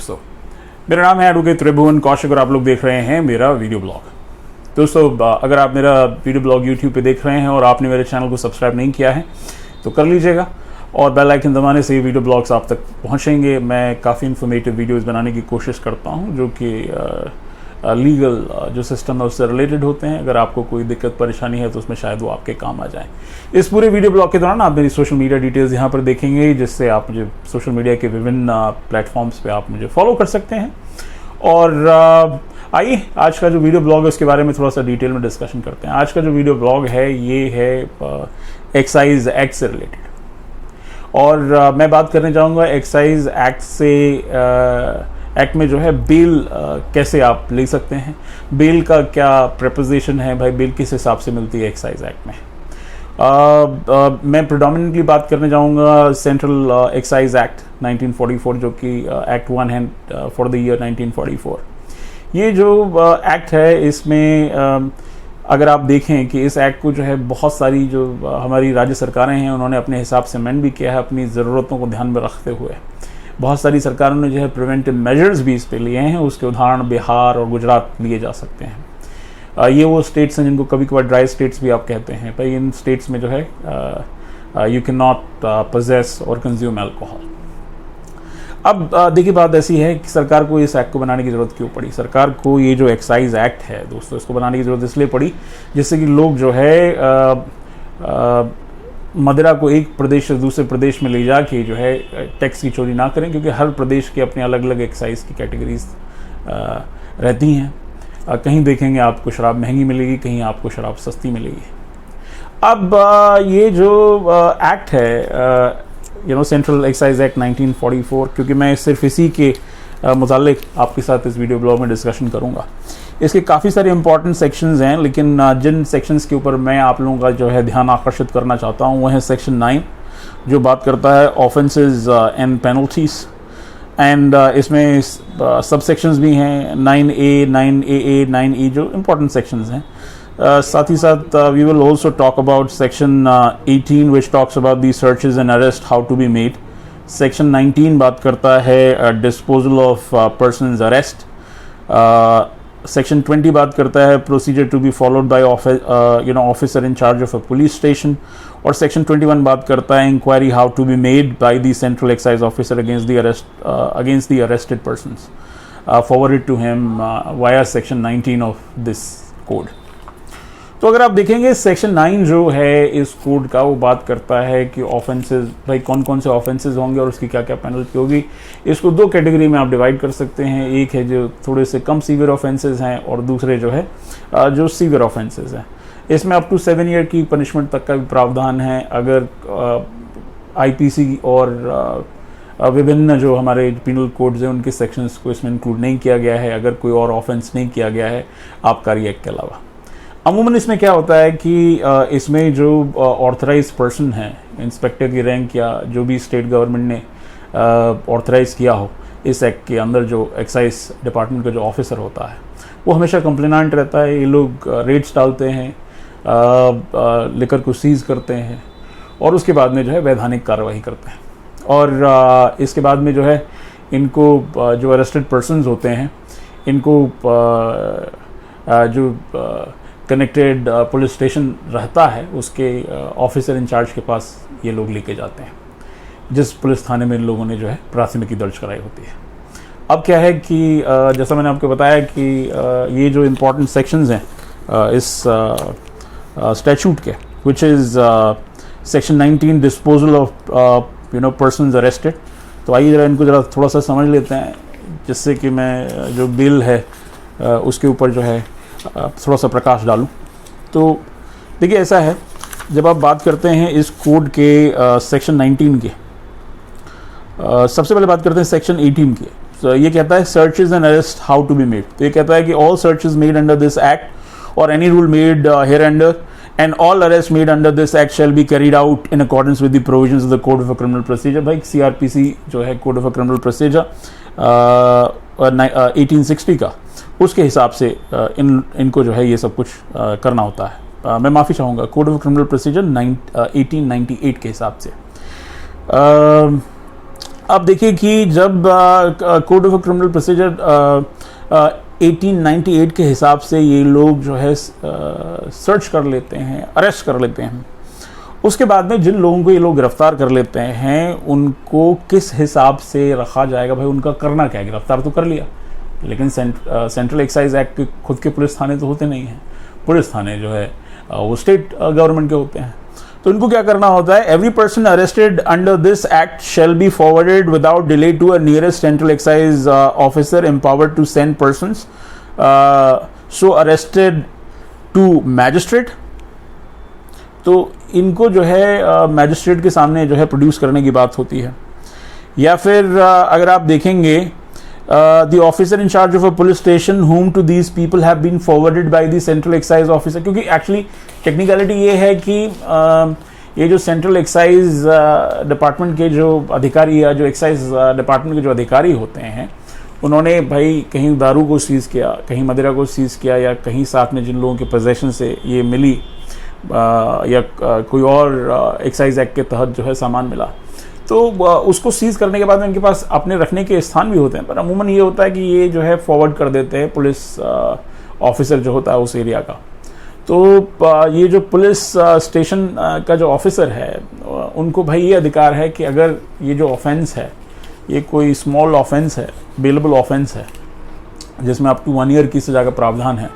दोस्तों, मेरा नाम है एडवोकेट त्रिभुवन कौशिक और आप लोग देख रहे हैं मेरा वीडियो ब्लॉग। दोस्तों, अगर आप मेरा वीडियो ब्लॉग यूट्यूब पे देख रहे हैं और आपने मेरे चैनल को सब्सक्राइब नहीं किया है तो कर लीजिएगा और बेल आइकन दबाने से ये वीडियो ब्लॉग्स आप तक पहुंचेंगे। मैं काफ़ी इन्फॉर्मेटिव वीडियोस बनाने की कोशिश करता हूं जो कि लीगल जो सिस्टम है उससे रिलेटेड होते हैं। अगर आपको कोई दिक्कत परेशानी है तो उसमें शायद वो आपके काम आ जाए। इस पूरे वीडियो ब्लॉग के दौरान आप मेरी सोशल मीडिया डिटेल्स यहाँ पर देखेंगे, जिससे आप मुझे सोशल मीडिया के विभिन्न प्लेटफॉर्म्स पे आप मुझे फॉलो कर सकते हैं। और आइए आज का जो वीडियो ब्लॉग है उसके बारे में थोड़ा सा डिटेल में डिस्कशन करते हैं। आज का जो वीडियो ब्लॉग है ये है एक्साइज एक्ट से रिलेटेड, और मैं बात करने चाहूँगा एक्साइज एक्ट से एक्ट में जो है बेल कैसे आप ले सकते हैं, बेल का क्या प्रपोजिशन है, भाई बेल किस हिसाब से मिलती है एक्साइज एक्ट में। मैं प्रेडोमिनेंटली बात करने जाऊंगा सेंट्रल एक्साइज एक्ट 1944 जो कि एक्ट 1 है फॉर द ईयर 1944। ये जो एक्ट है इसमें अगर आप देखें कि इस एक्ट को जो है बहुत सारी जो हमारी राज्य सरकारें हैं उन्होंने अपने हिसाब से अमेंड भी किया है अपनी ज़रूरतों को ध्यान में रखते हुए। बहुत सारी सरकारों ने जो है प्रिवेंटिव मेजर्स भी इस पे लिए हैं। उसके उदाहरण बिहार और गुजरात लिए जा सकते हैं। ये वो स्टेट्स हैं जिनको कभी कभार ड्राई स्टेट्स भी आप कहते हैं। भाई इन स्टेट्स में जो है यू कैन नॉट पोजेस और कंज्यूम अल्कोहल। अब देखिए बात ऐसी है कि सरकार को इस एक्ट को बनाने की ज़रूरत क्यों पड़ी। सरकार को ये जो एक्साइज एक्ट है दोस्तों इसको बनाने की ज़रूरत इसलिए पड़ी जिससे कि लोग जो है मदिरा को एक प्रदेश से दूसरे प्रदेश में ले जाके जो है टैक्स की चोरी ना करें, क्योंकि हर प्रदेश के अपने अलग अलग एक्साइज की कैटेगरीज रहती हैं। कहीं देखेंगे आपको शराब महंगी मिलेगी, कहीं आपको शराब सस्ती मिलेगी। अब ये जो एक्ट है सेंट्रल एक्साइज एक्ट 1944, क्योंकि मैं सिर्फ इसी के मुतालिक आपके साथ इस वीडियो ब्लॉग में डिस्कशन करूंगा। इसके काफ़ी सारे इंपॉर्टेंट सेक्शंस हैं, लेकिन जिन सेक्शंस के ऊपर मैं आप लोगों का जो है ध्यान आकर्षित करना चाहता हूं वो है सेक्शन 9 जो बात करता है ऑफेंसेस एंड पेनल्टीज। एंड इसमें सब सेक्शंस भी हैं 9A, 9AA, 9E जो इंपॉर्टेंट सेक्शंस हैं। साथ ही साथ we will also talk about section 18 which talks about the searches and arrest how to be made. Section 19 बात करता है disposal of persons arrest. Section 20 बात करता है procedure to be followed by officer in charge of a police station. और section 21 बात करता है inquiry how to be made by the central excise officer against the arrested persons forwarded to him via section 19 of this code. तो अगर आप देखेंगे section 9 जो है इस कोड का वो बात करता है कि ऑफेंसेस, भाई कौन कौन से ऑफेंसेस होंगे और उसकी क्या क्या पेनल्टी होगी। इसको दो कैटेगरी में आप डिवाइड कर सकते हैं। एक है जो थोड़े से कम सीवियर ऑफेंसेस हैं और दूसरे जो है जो सीवियर ऑफेंसेस हैं। इसमें अप टू 7 ईयर की पनिशमेंट तक का भी प्रावधान है। अगर IPC और विभिन्न जो हमारे पिनल कोड्स हैं उनके सेक्शंस को इसमें इंक्लूड नहीं किया गया है, अगर कोई और ऑफेंस नहीं किया गया है आबकारी एक्ट के अलावा। अमूमन इसमें क्या होता है कि इसमें जो ऑथराइज पर्सन है, इंस्पेक्टर की रैंक या जो भी स्टेट गवर्नमेंट ने ऑथराइज किया हो इस एक्ट के अंदर, जो एक्साइज डिपार्टमेंट का जो ऑफिसर होता है वो हमेशा कंप्लेनेंट रहता है। ये लोग रेड्स डालते हैं, लिकर को सीज करते हैं और उसके बाद में जो है वैधानिक कार्रवाई करते हैं। और इसके बाद में जो है इनको जो अरेस्टेड पर्सन्स होते हैं इनको जो कनेक्टेड पुलिस स्टेशन रहता है उसके ऑफिसर इंचार्ज के पास ये लोग लेके जाते हैं, जिस पुलिस थाने में इन लोगों ने जो है प्राथमिकी दर्ज कराई होती है। अब क्या है कि जैसा मैंने आपको बताया कि ये जो इम्पोर्टेंट सेक्शंस हैं इस स्टैट्यूट के, which is section 19 disposal of persons arrested. तो आइए ज़रा इनको ज़रा थोड़ा सा समझ लेते हैं, जिससे कि मैं जो बिल है उसके ऊपर जो है थोड़ा सा प्रकाश डालूं। तो देखिए ऐसा है, जब आप बात करते हैं इस कोड के सेक्शन 19 के, सबसे पहले बात करते हैं सेक्शन 18 के। तो ये कहता है searches and arrest how to be made. तो ये कहता है कि all searches made under this act और any rule made hereunder and all arrest made under this act shall be carried out in accordance with the provisions of the code of criminal procedure. भाई CRPC जो है code of criminal procedure 1860 का, उसके हिसाब से इनको जो है ये सब कुछ करना होता है। मैं माफ़ी चाहूँगा, कोड ऑफ क्रिमिनल प्रोसीजर 1898 के हिसाब से। आप देखिए कि जब कोड ऑफ क्रिमिनल प्रोसीजर 1898 के हिसाब से ये लोग जो है सर्च कर लेते हैं, अरेस्ट कर लेते हैं, उसके बाद में जिन लोगों को ये लोग गिरफ्तार कर लेते हैं उनको किस हिसाब से रखा जाएगा, भाई उनका करना क्या है। गिरफ्तार तो कर लिया, लेकिन सेंट्रल एक्साइज एक्ट के खुद के पुलिस थाने तो होते नहीं हैं। पुलिस थाने जो है वो स्टेट गवर्नमेंट के होते हैं। तो इनको क्या करना होता है, every person arrested under this act shall be forwarded without delay to a nearest central excise officer empowered to send persons so arrested to magistrate. तो इनको जो है मैजिस्ट्रेट के सामने जो है प्रोड्यूस करने की बात होती है। या फिर अगर आप देखेंगे the officer in charge of a police station whom to these people have been forwarded by the central excise officer, क्योंकि एक्चुअली टेक्निकलिटी ये है कि ये जो सेंट्रल एक्साइज डिपार्टमेंट के जो अधिकारी या जो एक्साइज डिपार्टमेंट के जो अधिकारी होते हैं, उन्होंने भाई कहीं दारू को सीज़ किया, कहीं मदिरा को सीज़ किया, या कहीं साथ में जिन लोगों के पोजेशन से ये मिली या कोई और एक्साइज एक्ट के तहत जो है सामान मिला, तो उसको सीज करने के बाद में इनके पास अपने रखने के स्थान भी होते हैं। पर अमूमन ये होता है कि ये जो है फॉरवर्ड कर देते हैं पुलिस ऑफिसर जो होता है उस एरिया का। तो ये जो पुलिस स्टेशन का जो ऑफिसर है उनको भाई ये अधिकार है कि अगर ये जो ऑफेंस है ये कोई स्मॉल ऑफेंस है, बेलेबल ऑफेंस है जिसमें अप टू 1 ईयर की सजा का प्रावधान है,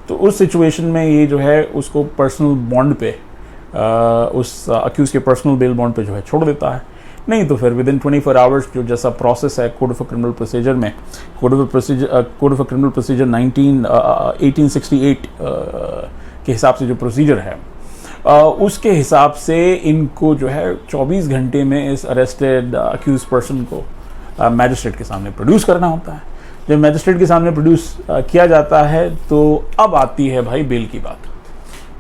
तो उस सिचुएशन में ये जो है उसको पर्सनल बॉन्ड पे उस अक्यूज के पर्सनल बेल बॉन्ड पे जो है छोड़ देता है। नहीं तो फिर विद इन 24 आवर्स जो जैसा प्रोसेस है कोड ऑफ क्रिमिनल प्रोसीजर में, कोड ऑफ क्रिमिनल प्रोसीजर 1868 के हिसाब से जो प्रोसीजर है उसके हिसाब से इनको जो है 24 घंटे में इस अरेस्टेड अक्यूज पर्सन को मैजिस्ट्रेट के सामने प्रोड्यूस करना होता है। जब मैजिस्ट्रेट के सामने प्रोड्यूस किया जाता है तो अब आती है भाई बेल की बात।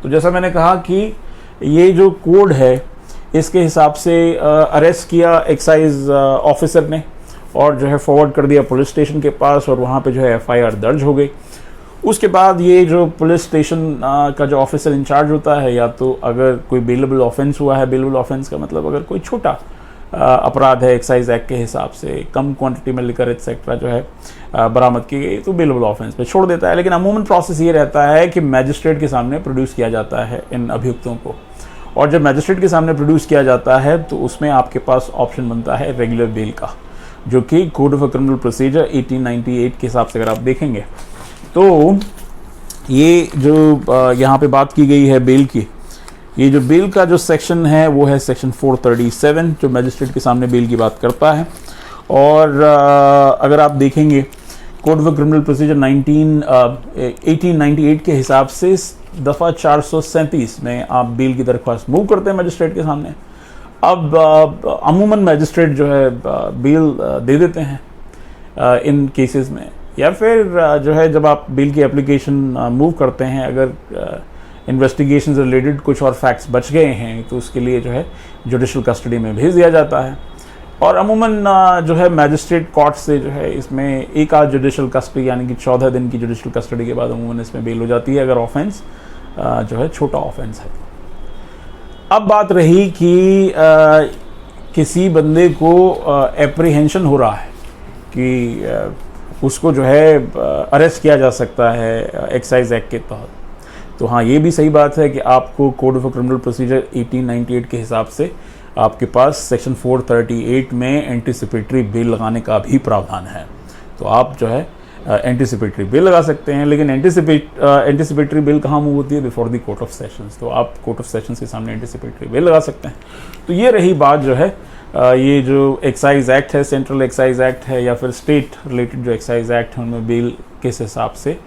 तो जैसा मैंने कहा कि ये जो कोड है इसके हिसाब से अरेस्ट किया एक्साइज ऑफिसर ने और जो है फॉरवर्ड कर दिया पुलिस स्टेशन के पास, और वहाँ पे जो है FIR दर्ज हो गई। उसके बाद ये जो पुलिस स्टेशन का जो ऑफिसर इंचार्ज होता है, या तो अगर कोई बेलेबल ऑफेंस हुआ है, बेलेबल ऑफेंस का मतलब अगर कोई छोटा अपराध है एक्साइज एक्ट के हिसाब से, कम क्वांटिटी में लिकर एक्सेट्रा जो है बरामद की गई, तो बेलेबल ऑफेंस पे छोड़ देता है। लेकिन अमूमन प्रोसेस ये रहता है कि मैजिस्ट्रेट के सामने प्रोड्यूस किया जाता है इन अभियुक्तों को, और जब मैजिस्ट्रेट के सामने प्रोड्यूस किया जाता है तो उसमें आपके पास ऑप्शन बनता है रेगुलर बेल का, जो कि कोड ऑफ क्रिमिनल प्रोसीजर 1898 के हिसाब से अगर आप देखेंगे तो ये जो यहाँ पे बात की गई है बेल की, ये जो बेल का जो सेक्शन है वो है सेक्शन 437 जो मैजिस्ट्रेट के सामने बेल की बात करता है। और अगर आप देखेंगे कोड ऑफ क्रिमिनल प्रोसीजर 1898 के हिसाब से दफ़ा 437 में आप बेल की दरख्वास्त मूव करते हैं मैजिस्ट्रेट के सामने। अब अमूमन मैजिस्ट्रेट जो है बेल दे देते हैं इन केसेस में, या फिर जो है जब आप बेल की एप्लीकेशन मूव करते हैं, अगर इन्वेस्टिगेशन से रिलेटेड कुछ और फैक्ट्स बच गए हैं तो उसके लिए जो है जुडिशल कस्टडी में भेज दिया जाता है। और अमूमन जो है मैजिस्ट्रेट कोर्ट से जो है इसमें एक आध जुडिशल कस्टडी यानी कि 14 दिन की जुडिशल कस्टडी के बाद अमूमन इसमें बेल हो जाती है अगर ऑफेंस जो है छोटा ऑफेंस है। अब बात रही कि किसी बंदे को एप्रीहेंशन हो रहा है कि उसको जो है अरेस्ट किया जा सकता है एक्साइज एक्ट के तहत, तो हाँ ये भी सही बात है कि आपको कोड ऑफ क्रिमिनल प्रोसीजर 1898 के हिसाब से आपके पास सेक्शन 438 में एंटीसिपेटरी बेल लगाने का भी प्रावधान है। तो आप जो है एंटीसिपेटरी बेल लगा सकते हैं, लेकिन एंटीसिपेटरी बेल कहाँ मूव होती है? Before the court of sessions. तो आप कोर्ट ऑफ सेशंस के सामने एंटीसिपेटरी बेल लगा सकते हैं। तो ये रही बात जो है ये जो एक्साइज एक्ट है, सेंट्रल एक्साइज एक्ट है या फिर स्टेट रिलेटेड जो एक्साइज एक्ट है, उनमें बेल किस हिसाब से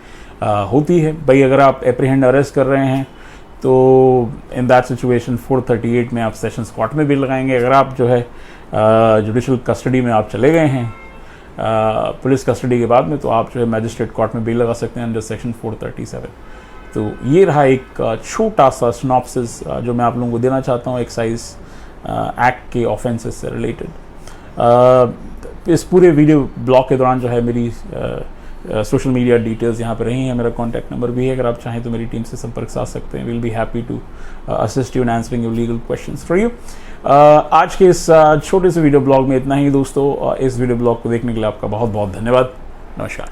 होती है। भाई अगर आप एप्रीहेंड अरेस्ट कर रहे हैं तो इन दैट सिचुएशन 438 में आप सेशंस कोर्ट में बेल लगाएंगे। अगर आप जो है जुडिशल कस्टडी में आप चले गए हैं पुलिस कस्टडी के बाद में, तो आप जो है मैजिस्ट्रेट कोर्ट में बेल लगा सकते हैं अंडर सेक्शन 437। तो ये रहा एक छोटा सा सिनॉप्सिस जो मैं आप लोगों को देना चाहता हूँ एक्साइज एक्ट के ऑफेंसेस से रिलेटेड। इस पूरे वीडियो ब्लॉग के दौरान जो है मेरी सोशल मीडिया डिटेल्स यहाँ पर रही हैं, मेरा कॉन्टैक्ट नंबर भी है, अगर आप चाहें तो मेरी टीम से संपर्क साध सकते हैं। Will be happy to assist you in answering your legal questions for you. आज के इस छोटे से वीडियो ब्लॉग में इतना ही दोस्तों। इस वीडियो ब्लॉग को देखने के लिए आपका बहुत बहुत धन्यवाद। नमस्कार।